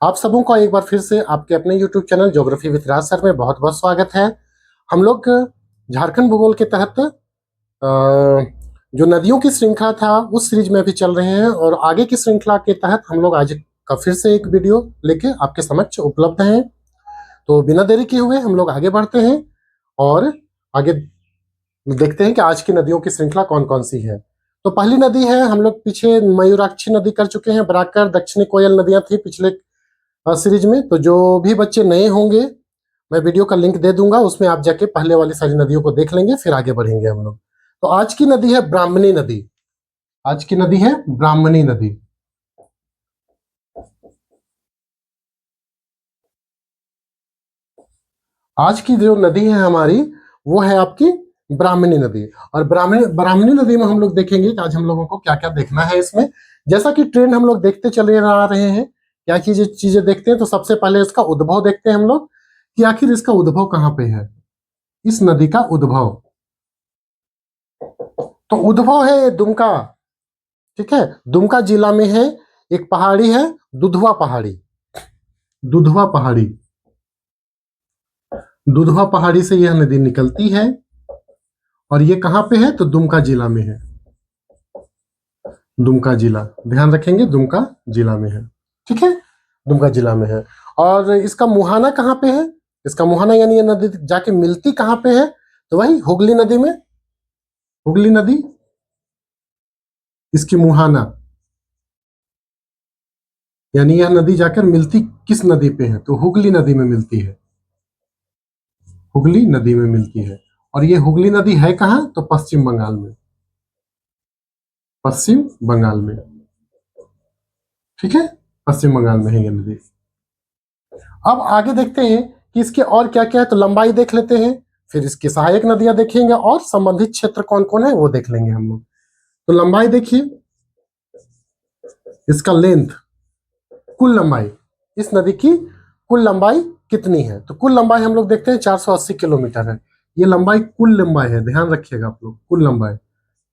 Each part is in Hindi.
आप सबों का एक बार फिर से आपके अपने YouTube channel geography with Raj sir में बहुत बहुत स्वागत है। हम लोग झारखंड भूगोल के तहत जो नदियों की श्रृंखला था उस सीरीज में अभी चल रहे हैं और आगे की श्रृंखला के तहत हम लोग आज का फिर से एक वीडियो लेके आपके समक्ष उपलब्ध हैं। तो बिना देरी किए हुए हम लोग आगे बढ़ते हैं और आगे देखते हैं कि आज की नदियों की श्रृंखला कौन कौन सी है। तो पहली नदी है, हम लोग पीछे मयूराक्षी नदी कर चुके हैं, बराकर दक्षिणी कोयल नदियां थी पिछले सीरीज में। तो जो भी बच्चे नए होंगे मैं वीडियो का लिंक दे दूंगा, उसमें आप जाके पहले वाली सारी नदियों को देख लेंगे, फिर आगे बढ़ेंगे हम लोग। तो आज की नदी है ब्राह्मणी नदी। आज की नदी है ब्राह्मणी नदी। आज की जो नदी है हमारी वो है आपकी ब्राह्मणी नदी। और ब्राह्मणी ब्राह्मणी नदी में हम लोग देखेंगे कि आज हम लोगों को क्या क्या देखना है इसमें। जैसा कि ट्रेंड हम लोग देखते चले आ रहे हैं, क्या चीजें देखते हैं। तो सबसे पहले इसका उद्भव देखते हैं हम लोग कि आखिर इसका उद्भव कहाँ पे है, इस नदी का उद्भव। तो उद्भव है दुमका, ठीक है, दुमका जिला में है। एक पहाड़ी है दुधवा पहाड़ी, दुधवा पहाड़ी, दुधवा पहाड़ी से यह नदी निकलती है और ये कहां पे है तो दुमका जिला में है। दुमका जिला, ध्यान रखेंगे दुमका जिला में है, ठीक है, दुमका जिला में है। और इसका मुहाना कहाँ पे है, इसका मुहाना यानी ये नदी जाके मिलती कहाँ पे है तो वही हुगली नदी में, हुगली नदी इसकी मुहाना, यानी यह नदी जाकर मिलती किस नदी पे है तो हुगली नदी में मिलती है, हुगली नदी में मिलती है। और ये हुगली नदी है कहाँ तो पश्चिम बंगाल में, पश्चिम बंगाल में, ठीक है, पश्चिम बंगाल में है ये नदी। अब आगे देखते हैं कि इसके और क्या क्या है। तो लंबाई देख लेते हैं, फिर इसकी सहायक नदियां देखेंगे और संबंधित क्षेत्र कौन कौन है वो देख लेंगे हम लोग। तो लंबाई देखिए, इसका लेंथ, कुल लंबाई, इस नदी की कुल लंबाई कितनी है तो कुल लंबाई हम लोग देखते हैं 480 किलोमीटर है। ये लंबाई कुल लंबाई है, ध्यान रखिएगा आप लोग, कुल लंबाई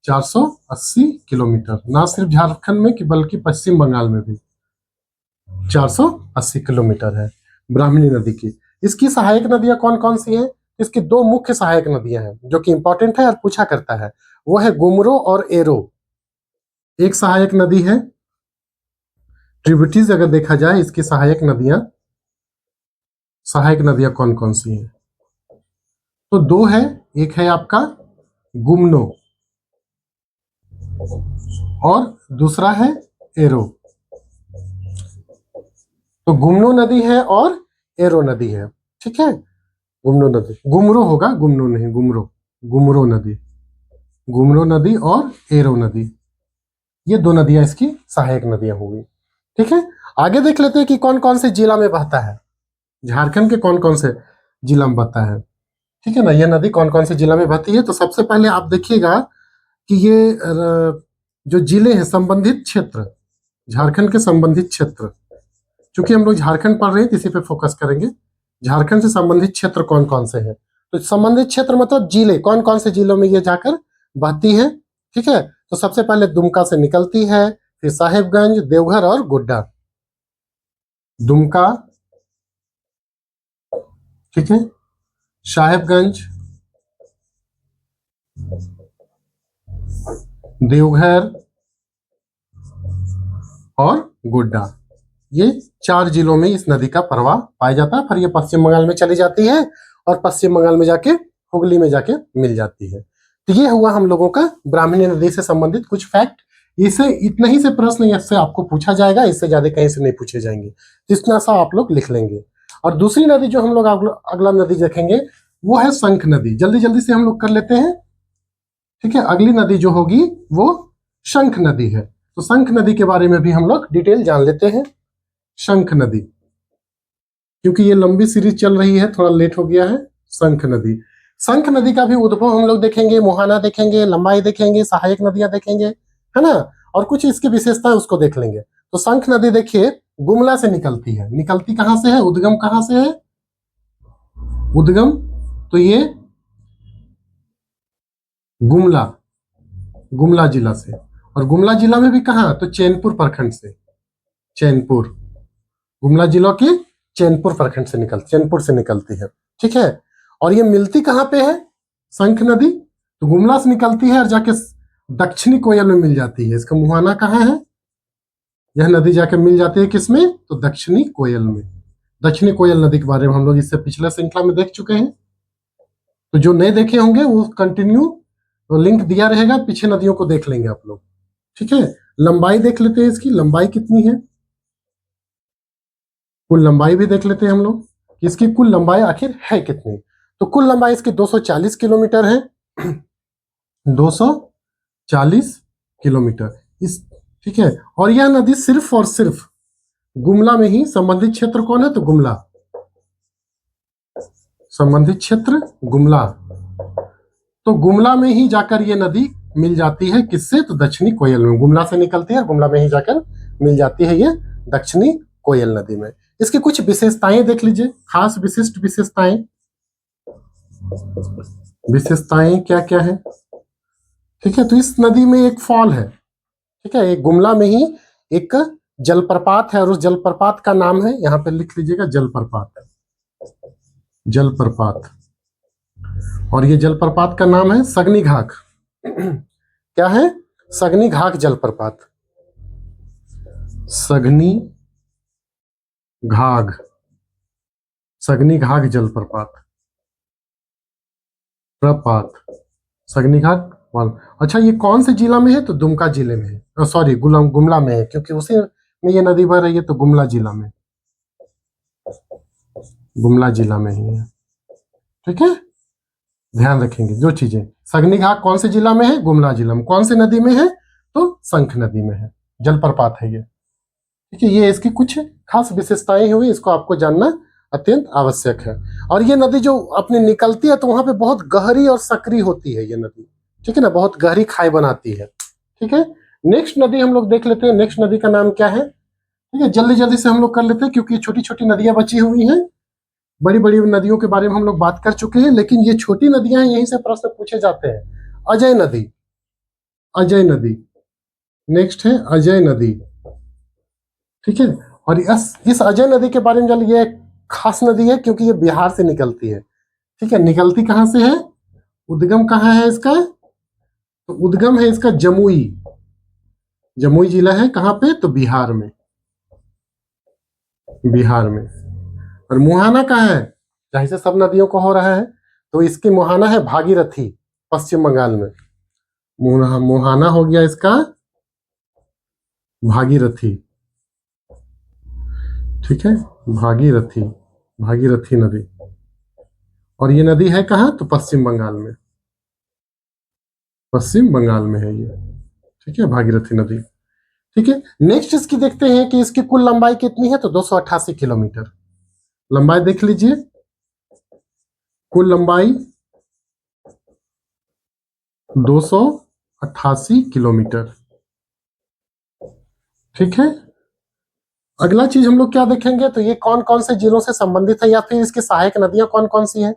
480 किलोमीटर, ना सिर्फ झारखंड में कि बल्कि पश्चिम बंगाल में भी 480 किलोमीटर है ब्राह्मणी नदी की। इसकी सहायक नदियां कौन कौन सी हैं? इसकी दो मुख्य सहायक नदियां हैं जो कि इंपॉर्टेंट है और पूछा करता है, वो है गुमरो और एरो। एक सहायक नदी है, ट्रिब्यूटरीज अगर देखा जाए इसकी सहायक नदियां कौन कौन सी हैं तो दो है, एक है आपका गुमनो और दूसरा है एरो। तो गुमनो नदी है और एरो नदी है, ठीक है, गुमनो नदी, गुमरो होगा, गुमनो नहीं, गुमरो, गुमरो नदी, गुमरो नदी और एरो नदी, ये दो नदियां इसकी सहायक नदियां होंगी, ठीक है। आगे देख लेते हैं कि कौन कौन से जिला में बहता है, झारखंड के कौन कौन से जिला में बहता है, ठीक है ना, यह नदी कौन कौन से जिला में बहती है। तो सबसे पहले आप देखिएगा कि ये जो जिले हैं, संबंधित क्षेत्र, झारखंड के संबंधित क्षेत्र, चूंकि हम लोग झारखंड पढ़ रहे हैं तो इसी पे फोकस करेंगे। झारखंड से संबंधित क्षेत्र कौन कौन से हैं तो संबंधित क्षेत्र मतलब जिले, कौन कौन से जिलों में ये जाकर बहती है, ठीक है। तो सबसे पहले दुमका से निकलती है, फिर साहेबगंज, देवघर और गोड्डा। दुमका, ठीक है, साहेबगंज, देवघर और गोड्डा, ये चार जिलों में इस नदी का प्रवाह पाया जाता है। फिर ये पश्चिम बंगाल में चली जाती है और पश्चिम बंगाल में जाके हुगली में जाके मिल जाती है। तो ये हुआ हम लोगों का ब्राह्मणी नदी से संबंधित कुछ फैक्ट। इसे इतना ही से प्रश्न इससे आपको पूछा जाएगा, इससे ज्यादा कहीं से नहीं पूछे जाएंगे, तो इतना सा आप लोग लिख लेंगे। और दूसरी नदी जो हम लोग अगला नदी देखेंगे वो है शंख नदी। जल्दी जल्दी से हम लोग कर लेते हैं, ठीक है। अगली नदी जो होगी वो शंख नदी है। तो शंख नदी के बारे में भी हम लोग डिटेल जान लेते हैं। शंख नदी, क्योंकि ये लंबी सीरीज चल रही है, थोड़ा लेट हो गया है। शंख नदी, शंख नदी का भी उद्भव हम लोग देखेंगे, मुहाना देखेंगे, लंबाई देखेंगे, सहायक नदियां देखेंगे, है ना, और कुछ इसकी विशेषता उसको देख लेंगे। तो शंख नदी देखिए गुमला से निकलती है, निकलती कहां से है, उद्गम कहां से है, उद्गम तो ये गुमला, गुमला जिला से, और गुमला जिला में भी कहा तो चैनपुर प्रखंड से, चैनपुर, गुमला जिला के चैनपुर प्रखंड से चैनपुर से निकलती है, ठीक है। और ये मिलती कहाँ पे है, शंख नदी, तो गुमला से निकलती है और जाके दक्षिणी कोयल में मिल जाती है। इसका मुहाना कहाँ है, यह नदी जाके मिल जाती है किसमें, तो दक्षिणी कोयल में। दक्षिणी कोयल नदी के बारे में हम लोग इससे पिछले श्रृंखला में देख चुके हैं, तो जो नहीं देखे होंगे वो कंटिन्यू, तो लिंक दिया रहेगा, पीछे नदियों को देख लेंगे आप लोग, ठीक है। लंबाई देख लेते हैं, इसकी लंबाई कितनी है, कुल लंबाई भी देख लेते हैं हम लोग कि इसकी कुल लंबाई आखिर है कितनी। तो कुल लंबाई इसकी 240 किलोमीटर है, 240 किलोमीटर इस, ठीक है। और यह नदी सिर्फ और सिर्फ गुमला में ही, संबंधित क्षेत्र कौन है, तो गुमला, संबंधित क्षेत्र गुमला, तो गुमला में ही जाकर ये नदी मिल जाती है, किससे, तो दक्षिणी कोयल में। गुमला से निकलती है, गुमला में ही जाकर मिल जाती है ये दक्षिणी कोयल नदी में। इसकी कुछ विशेषताएं देख लीजिए, खास विशिष्ट विशेषताएं, विशेषताएं क्या क्या है, ठीक है। तो इस नदी में एक फॉल है, ठीक है, एक गुमला में ही एक जलप्रपात है, और उस जलप्रपात का नाम है, यहां पे लिख लीजिएगा, जलप्रपात, जलप्रपात। और ये जलप्रपात का नाम है सगनी घाघ। क्या है, सगनी घाघ जलप्रपात, सगनी घाघ, सगनी घाघ जलप्रपात, प्रपात, सगनी घाघ। अच्छा, ये कौन से जिला में है, तो दुमका जिले में है, सॉरी गुमला में है, क्योंकि उसी में ये नदी बह रही है, तो गुमला जिला में, गुमला जिला में ही है, ठीक है। ध्यान रखेंगे जो चीजें, सगनी घाघ कौन से जिला में है, गुमला जिला में। कौन से नदी में है, तो शंख नदी में है, जलप्रपात है ये, ठीक है। ये इसकी कुछ खास विशेषताएं हुई, इसको आपको जानना अत्यंत आवश्यक है। और ये नदी जो अपनी निकलती है, तो वहां पे बहुत गहरी और सक्रिय होती है ये नदी, ठीक है ना, बहुत गहरी खाई बनाती है, ठीक है। नेक्स्ट नदी हम लोग देख लेते हैं, नेक्स्ट नदी का नाम क्या है, ठीक है, जल्दी जल्दी से हम लोग कर लेते हैं, क्योंकि छोटी छोटी नदियां बची हुई हैं। बड़ी बड़ी नदियों के बारे में हम लोग बात कर चुके हैं, लेकिन ये छोटी नदियां हैं, यहीं से प्रश्न पूछे जाते हैं। अजय नदी, अजय नदी, नेक्स्ट है अजय नदी, ठीक है। और इस अजय नदी के बारे में जान, ये खास नदी है क्योंकि ये बिहार से निकलती है, ठीक है। निकलती कहां से है, उद्गम कहां है इसका, तो उद्गम है इसका जमुई, जमुई जिला है कहां पे, तो बिहार में, बिहार में। और मुहाना कहाँ है, जहां से सब नदियों को हो रहा है, तो इसकी मुहाना है भागीरथी, पश्चिम बंगाल में। मुहाना हो गया इसका भागीरथी, ठीक है, भागीरथी, भागीरथी नदी। और ये नदी है कहाँ, तो पश्चिम बंगाल में, पश्चिम बंगाल में है ये, ठीक है, भागीरथी नदी, ठीक है। नेक्स्ट इसकी देखते हैं कि इसकी कुल लंबाई कितनी है, तो 288 किलोमीटर लंबाई देख लीजिए, कुल लंबाई 288 किलोमीटर, ठीक है। अगला चीज हम लोग क्या देखेंगे, तो ये कौन कौन से जिलों से संबंधित है, या फिर इसकी सहायक नदियां कौन कौन सी हैं,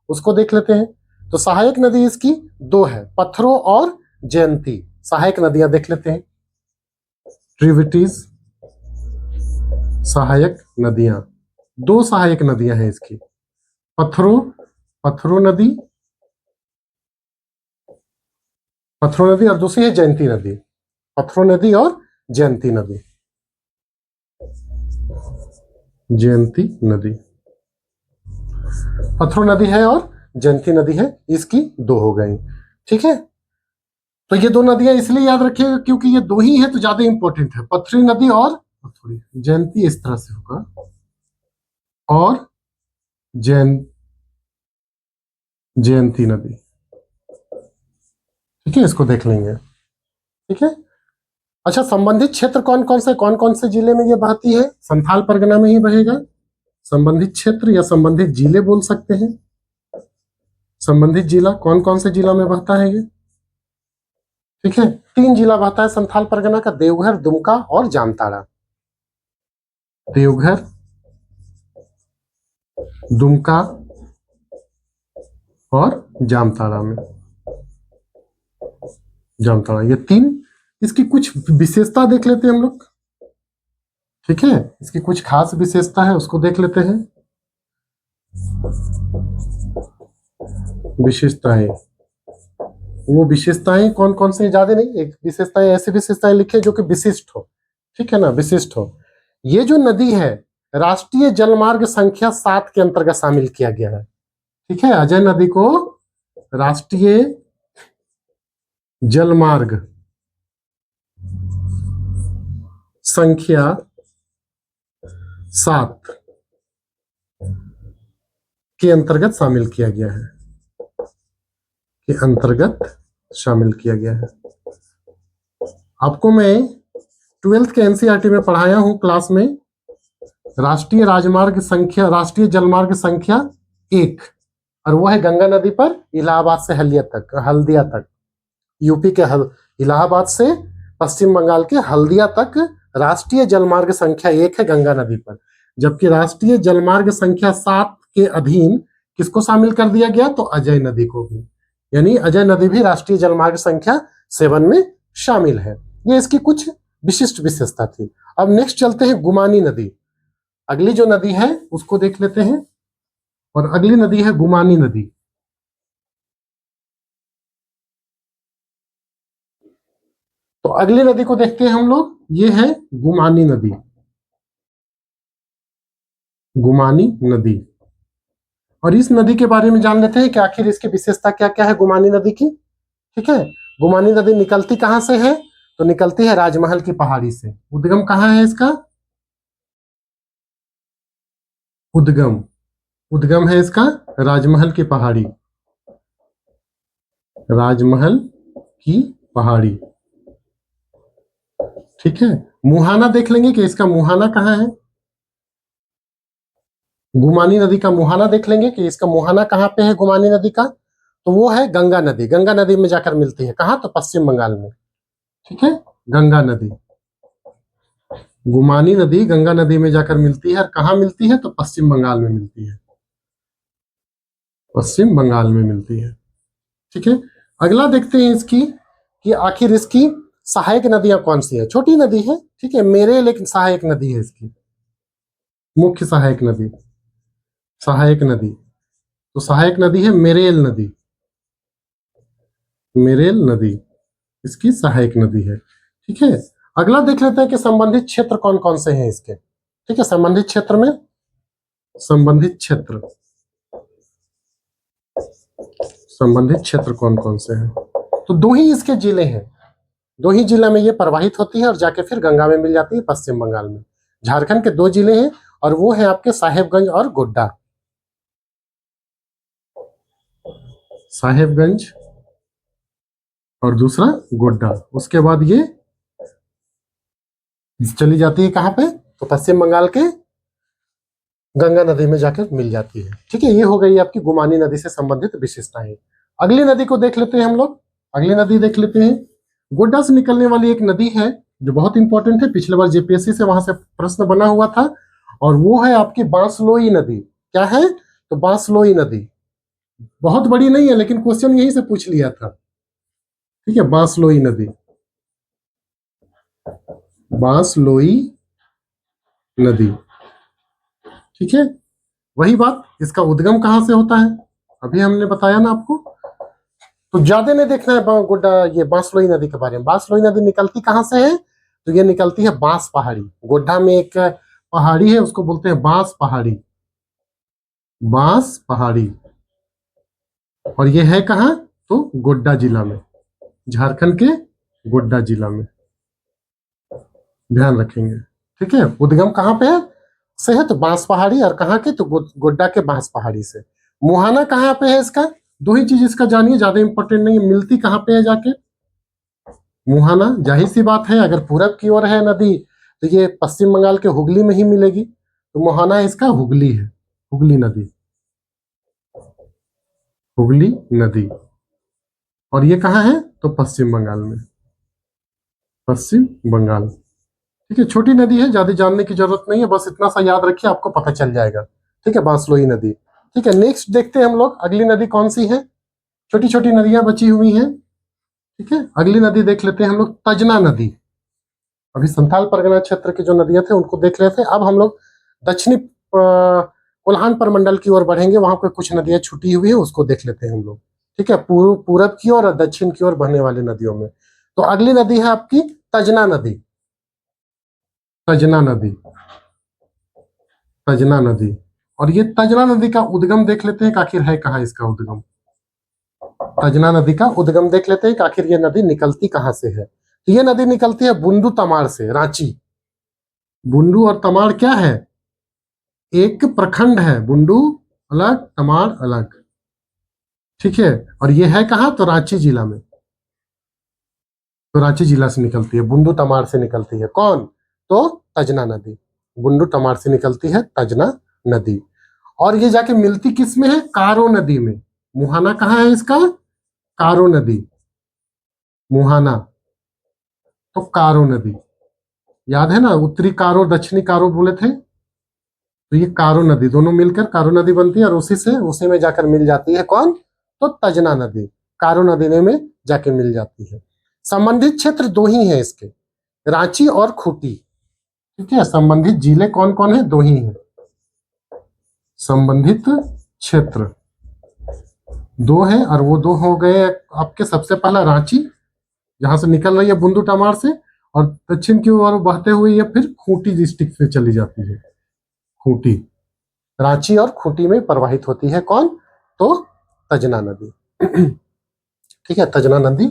उसको देख लेते हैं। तो सहायक नदी इसकी दो है, पत्थरों और जयंती, सहायक नदियां देख लेते हैं। ट्रिब्यूटरीज, सहायक नदियां, दो सहायक नदियां हैं इसकी, पत्थरों, पत्थरों नदी, पत्थरों नदी, और दूसरी है जयंती नदी, पत्थरों नदी और जयंती नदी, जयंती नदी, पत्थरों नदी है और जयंती नदी है, इसकी दो हो गई, ठीक है। तो ये दो नदियां इसलिए याद रखिएगा क्योंकि ये दो ही है, तो ज्यादा इंपॉर्टेंट है, पत्थरी नदी और पत्थरी, जयंती इस तरह से होगा, और जयंती नदी, ठीक है, इसको देख लेंगे, ठीक है। अच्छा, संबंधित क्षेत्र कौन कौन से जिले में ये बहती है, संथाल परगना में ही बहेगा, संबंधित क्षेत्र या संबंधित जिले बोल सकते हैं। संबंधित जिला कौन से जिला में बहता है ये, ठीक है, 3 जिला बहता है संथाल परगना का, देवघर, दुमका और जामताड़ा, देवघर, दुमका और जामताड़ा में, जामताड़ा, ये 3। इसकी कुछ विशेषता देख लेते हैं हम लोग, ठीक है, इसकी कुछ खास विशेषता है उसको देख लेते हैं। विशेषताएं, वो विशेषताएं कौन कौन से, ज्यादा नहीं, एक विशेषताएं, ऐसी विशेषताएं लिखे जो कि विशिष्ट हो, ठीक है ना, विशिष्ट हो। ये जो नदी है राष्ट्रीय जलमार्ग संख्या 7 के अंतर्गत शामिल किया गया है। ठीक है, अजय नदी को राष्ट्रीय जलमार्ग संख्या 7 के अंतर्गत शामिल किया गया है, के अंतर्गत शामिल किया गया है। आपको मैं 12th के एनसीईआरटी में पढ़ाया हूं क्लास में, राष्ट्रीय राजमार्ग संख्या, राष्ट्रीय जलमार्ग संख्या 1, और वो है गंगा नदी पर इलाहाबाद से हल्दिया तक, यूपी के इलाहाबाद से पश्चिम बंगाल के हल्दिया तक राष्ट्रीय जलमार्ग संख्या 1 है गंगा नदी पर। जबकि राष्ट्रीय जलमार्ग संख्या 7 के अधीन किसको शामिल कर दिया गया, तो अजय नदी को भी, यानी अजय नदी भी राष्ट्रीय जलमार्ग संख्या 7 में शामिल है। ये इसकी कुछ विशिष्ट विशेषता थी। अब नेक्स्ट चलते हैं गुमानी नदी। अगली जो नदी है उसको देख लेते हैं, और अगली नदी है गुमानी नदी। तो अगली नदी को देखते हैं हम लोग, ये है गुमानी नदी। गुमानी नदी, और इस नदी के बारे में जान लेते हैं कि आखिर इसकी विशेषता क्या क्या है गुमानी नदी की। ठीक है, गुमानी नदी निकलती कहां से है, तो निकलती है राजमहल की पहाड़ी से। उद्गम कहां है इसका, उद्गम है इसका राजमहल की पहाड़ी, राजमहल की पहाड़ी। ठीक है, मुहाना देख लेंगे कि इसका मुहाना कहां है, गुमानी नदी का मुहाना देख लेंगे कि इसका मुहाना कहां पे है गुमानी नदी का, तो वो है गंगा नदी। गंगा नदी में जाकर मिलती है कहां, तो पश्चिम बंगाल में। ठीक है, गंगा नदी, गुमानी नदी गंगा नदी में जाकर मिलती है, और कहां मिलती है, तो पश्चिम बंगाल में मिलती है, पश्चिम बंगाल में मिलती है। ठीक है, अगला देखते हैं इसकी, कि आखिर इसकी सहायक नदियां कौन सी है। छोटी नदी है, ठीक है, मेरे लेकिन सहायक नदी है इसकी, मुख्य सहायक नदी, सहायक नदी, तो सहायक नदी है मेरेल नदी, मेरेल नदी इसकी सहायक नदी है। ठीक है, अगला देख लेते हैं कि संबंधित क्षेत्र कौन कौन से हैं इसके। ठीक है, संबंधित क्षेत्र में, संबंधित क्षेत्र, संबंधित क्षेत्र कौन कौन से हैं, तो दो ही इसके जिले हैं, दो ही जिला में ये प्रवाहित होती है और जाके फिर गंगा में मिल जाती है पश्चिम बंगाल में। झारखंड के दो जिले हैं, और वो है आपके साहेबगंज और गोड्डा, साहेबगंज और दूसरा गोड्डा। उसके बाद ये चली जाती है कहां पे, तो पश्चिम बंगाल के गंगा नदी में जाकर मिल जाती है। ठीक है, ये हो गई आपकी गुमानी नदी से संबंधित विशेषताएं। अगली नदी को देख लेते हैं हम लोग, अगली नदी देख लेते हैं। गोड्डा से निकलने वाली एक नदी है जो बहुत इंपॉर्टेंट है, पिछले बार जेपीएससी से वहां से प्रश्न बना हुआ था, और वो है आपकी बांसलोई नदी। क्या है, तो बांसलोई नदी, बहुत बड़ी नहीं है लेकिन क्वेश्चन यहीं से पूछ लिया था। ठीक है, बांसलोई नदी, बांसलोई नदी। ठीक है, वही बात, इसका उद्गम कहां से होता है, अभी हमने बताया ना आपको, तो ज्यादा नहीं देखना है गोड्डा ये बांसलोई नदी के बारे में। बांसलोई नदी निकलती कहां से है, तो ये निकलती है बांस पहाड़ी। गोड्डा में एक पहाड़ी है उसको बोलते हैं बांस पहाड़ी, बांस पहाड़ी, और ये है कहां, तो गोड्डा जिला में, झारखंड के गोड्डा जिला में, ध्यान रखेंगे। ठीक है, उद्गम कहां पे है से है, तो बांस पहाड़ी, और कहां के, तो गोड्डा के बांस पहाड़ी से। मुहाना कहां पे है इसका, दो ही चीज इसका जानिए, ज्यादा इंपॉर्टेंट नहीं है, मिलती कहां पे है जाके, मुहाना, जाहिर सी बात है अगर पूरब की ओर है नदी तो ये पश्चिम बंगाल के हुगली में ही मिलेगी, तो मुहाना इसका हुगली है, हुगली नदी, हुगली नदी, और ये कहां है, तो पश्चिम बंगाल में, पश्चिम बंगाल। ठीक है, छोटी नदी है, ज्यादा जानने की जरूरत नहीं है, बस इतना सा याद रखिए आपको पता चल जाएगा। ठीक है, बांसलोई नदी। ठीक है, नेक्स्ट देखते हैं हम लोग अगली नदी कौन सी है, छोटी छोटी नदियां बची हुई हैं। ठीक है, अगली नदी देख लेते हैं हम लोग, तजना नदी। अभी संथाल परगना क्षेत्र की जो नदियां थे उनको देख रहे थे। अब हम लोग दक्षिणी कोल्हान परमंडल की ओर बढ़ेंगे, वहां पे कुछ नदियां छुटी हुई है, उसको देख लेते हैं हम लोग। ठीक है, पूरब की ओर और दक्षिण की ओर बहने वाली नदियों में। तो अगली नदी है आपकी तजना नदी। तजना नदी, तजना नदी। और ये तजना नदी का उद्गम देख लेते हैं कि आखिर है कहाँ इसका उद्गम। तजना नदी का उद्गम देख लेते हैं कि आखिर ये नदी निकलती कहाँ से है। तो ये नदी निकलती है बुंडू तमाड़ से, रांची। बुंडू और तमाड़ क्या है, एक प्रखंड है। बुंडू अलग, तमाड़ अलग। ठीक है, और ये है कहाँ, तो रांची जिला में। तो रांची जिला से निकलती है, बुंडू तमाड़ से निकलती है। कौन, तो तजना नदी। बुंडू तमाड़ से निकलती है तजना नदी। और ये जाके मिलती किस में है, कारो नदी में। मुहाना कहाँ है इसका, कारो नदी, मुहाना। तो कारो नदी, याद है ना, उत्तरी कारो दक्षिणी कारो बोले थे। तो ये कारो नदी, दोनों मिलकर कारो नदी बनती है, और उसी में जाकर मिल जाती है कौन, तो तजना नदी। कारो नदी में जाके मिल जाती है। संबंधित क्षेत्र दो ही है इसके, रांची और खूंटी। ठीक है, संबंधित जिले कौन कौन है, दो ही है। संबंधित क्षेत्र दो है, और वो दो हो गए आपके, सबसे पहला रांची, जहां से निकल रही है बुंदू तमाड़ से, और दक्षिण की ओर बहते हुए ये फिर खूंटी डिस्ट्रिक्ट से चली जाती है। खूंटी, रांची और खूंटी में प्रवाहित होती है कौन, तो तजना नदी। ठीक है, तजना नदी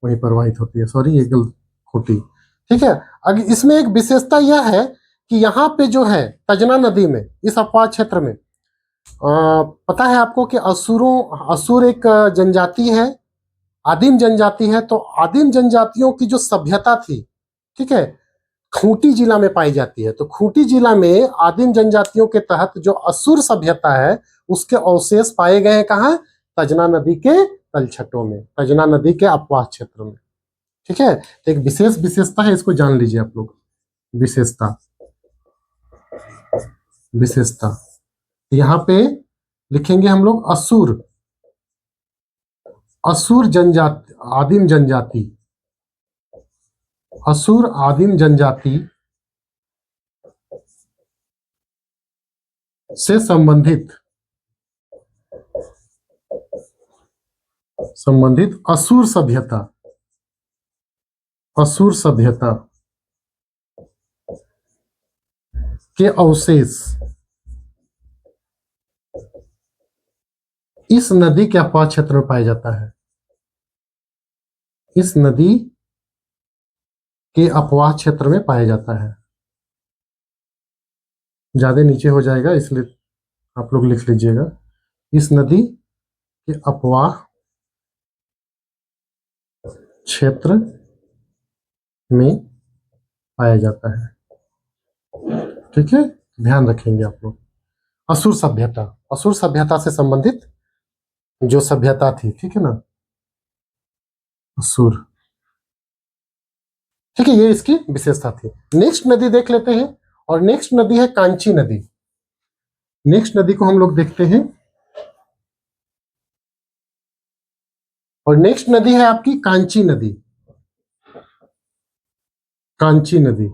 वही प्रवाहित होती है, सॉरी ये गलत, खूंटी। ठीक है, अगर इसमें एक विशेषता यह है कि यहाँ पे जो है तजना नदी में, इस अपवाद क्षेत्र में, पता है आपको कि असुर एक जनजाति है, आदिम जनजाति है। तो आदिम जनजातियों की जो सभ्यता थी, ठीक है, खूंटी जिला में पाई जाती है। तो खूंटी जिला में आदिम जनजातियों के तहत जो असुर सभ्यता है, उसके अवशेष पाए गए हैं कहाँ, तजना नदी के तलछटों में, तजना नदी के अपवाह क्षेत्र में। ठीक है, तो एक विशेष विशेषता है, इसको जान लीजिए आप लोग। विशेषता, विशेषता यहाँ पे लिखेंगे हम लोग, असुर, असुर जनजाति, आदिम जनजाति, असुर आदिम जनजाति से संबंधित असुर सभ्यता, असुर सभ्यता के अवशेष इस नदी के अपवाह क्षेत्र में पाया जाता है। इस नदी के अपवाह क्षेत्र में पाया जाता है। ज्यादा नीचे हो जाएगा, इसलिए आप लोग लिख लीजिएगा, इस नदी के अपवाह क्षेत्र में पाया जाता है। ठीक है, ध्यान रखेंगे आप लोग। असुर सभ्यता, असुर सभ्यता से संबंधित जो सभ्यता थी, ठीक है ना, असुर। ठीक है, ये इसकी विशेषता थी। नेक्स्ट नदी देख लेते हैं, और नेक्स्ट नदी है कांची नदी। नेक्स्ट नदी को हम लोग देखते हैं, और नेक्स्ट नदी है आपकी कांची नदी। कांची नदी,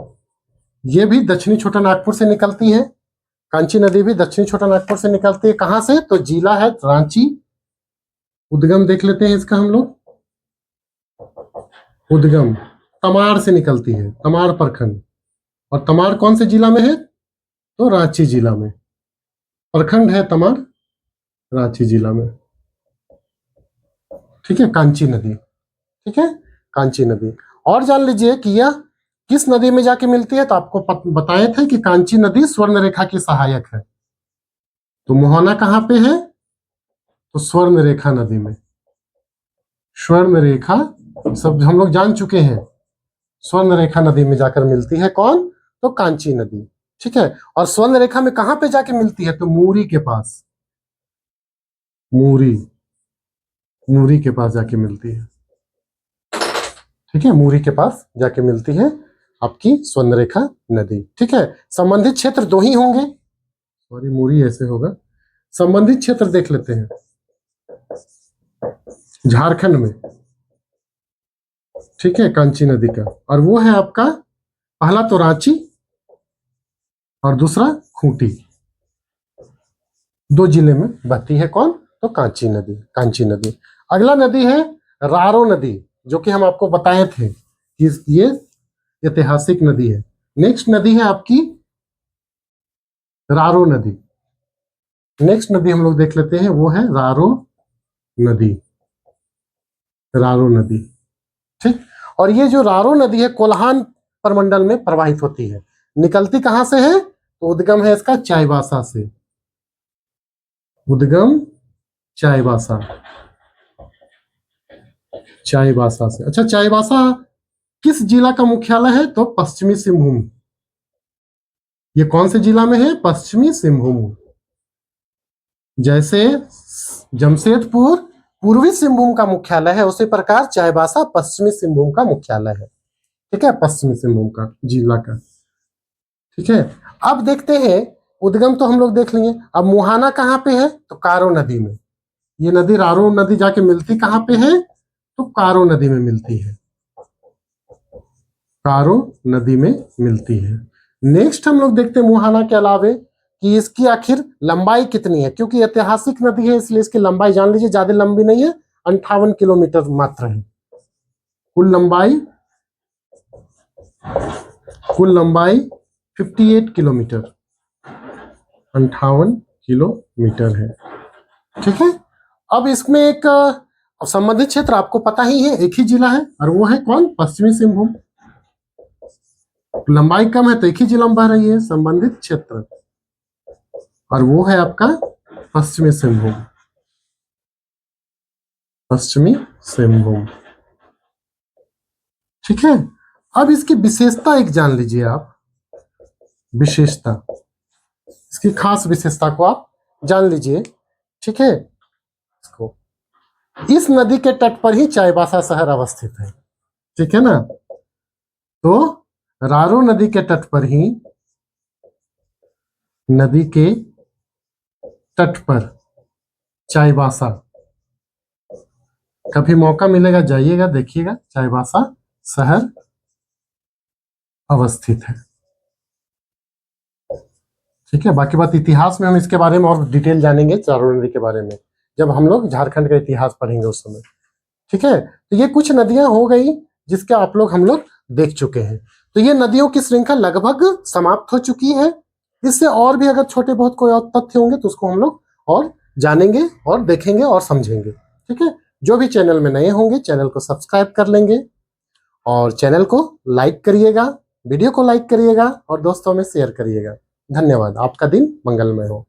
ये भी दक्षिणी छोटा नागपुर से निकलती है। कांची नदी भी दक्षिणी छोटा नागपुर से निकलती है। कहां से, तो जिला है रांची। उद्गम देख लेते हैं इसका हम लोग। उद्गम तमाड़ से निकलती है, तमाड़ प्रखंड। और तमाड़ कौन से जिला में है, तो रांची जिला में। प्रखंड है तमाड़, रांची जिला में। ठीक है, कांची नदी। ठीक है, कांची नदी। और जान लीजिए कि यह किस नदी में जाके मिलती है, तो आपको बताए थे कि कांची नदी स्वर्ण रेखा की सहायक है। तो मुहाना कहां पे है, तो स्वर्ण रेखा नदी में। स्वर्ण रेखा सब हम लोग जान चुके हैं, स्वर्ण रेखा नदी में जाकर मिलती है कौन, तो कांची नदी। ठीक है, और स्वर्ण रेखा में कहां पे जाके मिलती है, तो मूरी के पास, मूरी, मूरी के पास जाके मिलती है। ठीक है, मूरी के पास जाके मिलती है आपकी स्वर्ण रेखा नदी। ठीक है, संबंधित क्षेत्र दो ही होंगे, सॉरी मूरी ऐसे होगा। संबंधित क्षेत्र देख लेते हैं झारखंड में। ठीक है, कांची नदी का, और वो है आपका पहला तो रांची और दूसरा खूंटी, 2 जिले में बहती है। कौन? तो कांची नदी। अगला नदी है रारो नदी, जो कि हम आपको बताए थे कि ये ऐतिहासिक नदी है। नेक्स्ट नदी है आपकी रारो नदी। नेक्स्ट नदी हम लोग देख लेते हैं, वो है रारो नदी। रारो नदी, ठीक। और ये जो रारो नदी है कोल्हान प्रमंडल में प्रवाहित होती है। निकलती कहां से है? तो उद्गम है इसका चाईबासा से। उद्गम चाईबासा से। अच्छा, चाईबासा किस जिला का मुख्यालय है? तो पश्चिमी सिंहभूम। ये कौन से जिला में है? पश्चिमी सिंहभूम। जैसे जमशेदपुर पूर्वी सिंहभूम का मुख्यालय है, उसी प्रकार चाईबासा पश्चिमी सिंहभूम का मुख्यालय है। ठीक है, पश्चिमी सिंहभूम का जिला का। ठीक है, अब देखते हैं, उद्गम तो हम लोग देख लिए। अब मुहाना कहाँ पे है? तो कारो नदी में। ये नदी रारो नदी जाके मिलती कहाँ पे है? तो कारो नदी में मिलती है। कारो नदी में मिलती है। नेक्स्ट हम लोग देखते हैं मुहाना के अलावे कि इसकी आखिर लंबाई कितनी है, क्योंकि ऐतिहासिक नदी है इसलिए इसकी लंबाई जान लीजिए, ज्यादा लंबी नहीं है, 58 किलोमीटर मात्र है। कुल लंबाई 58 किलोमीटर, 58 किलोमीटर है। ठीक है, अब इसमें एक संबंधित क्षेत्र आपको पता ही है, एक ही जिला है, और वो है कौन? पश्चिमी सिंहभूम। लंबाई कम है तो एक ही जिला में बह रही है संबंधित क्षेत्र, और वो है आपका पश्चिमी सिंहभूम। पश्चिमी सिंहभूम, ठीक है। अब इसकी विशेषता एक जान लीजिए आप, विशेषता, इसकी खास विशेषता को आप जान लीजिए। ठीक है, इसको, इस नदी के तट पर ही चाईबासा शहर अवस्थित है। ठीक है ना, तो रारो नदी के तट पर ही, नदी के तट पर चाईबासा, कभी मौका मिलेगा जाइएगा, देखिएगा, चाईबासा शहर अवस्थित है। ठीक है, बाकी बात इतिहास में हम इसके बारे में और डिटेल जानेंगे, चारों नदी के बारे में, जब हम लोग झारखंड का इतिहास पढ़ेंगे उस समय। ठीक है, तो ये कुछ नदियां हो गई जिसके आप लोग हम लोग देख चुके हैं। तो ये नदियों की श्रृंखला लगभग समाप्त हो चुकी है। इससे और भी अगर छोटे बहुत कोई और तथ्य होंगे तो उसको हम लोग और जानेंगे और देखेंगे और समझेंगे। ठीक है, जो भी चैनल में नए होंगे चैनल को सब्सक्राइब कर लेंगे, और चैनल को लाइक करिएगा, वीडियो को लाइक करिएगा और दोस्तों में शेयर करिएगा। धन्यवाद, आपका दिन मंगलमय हो।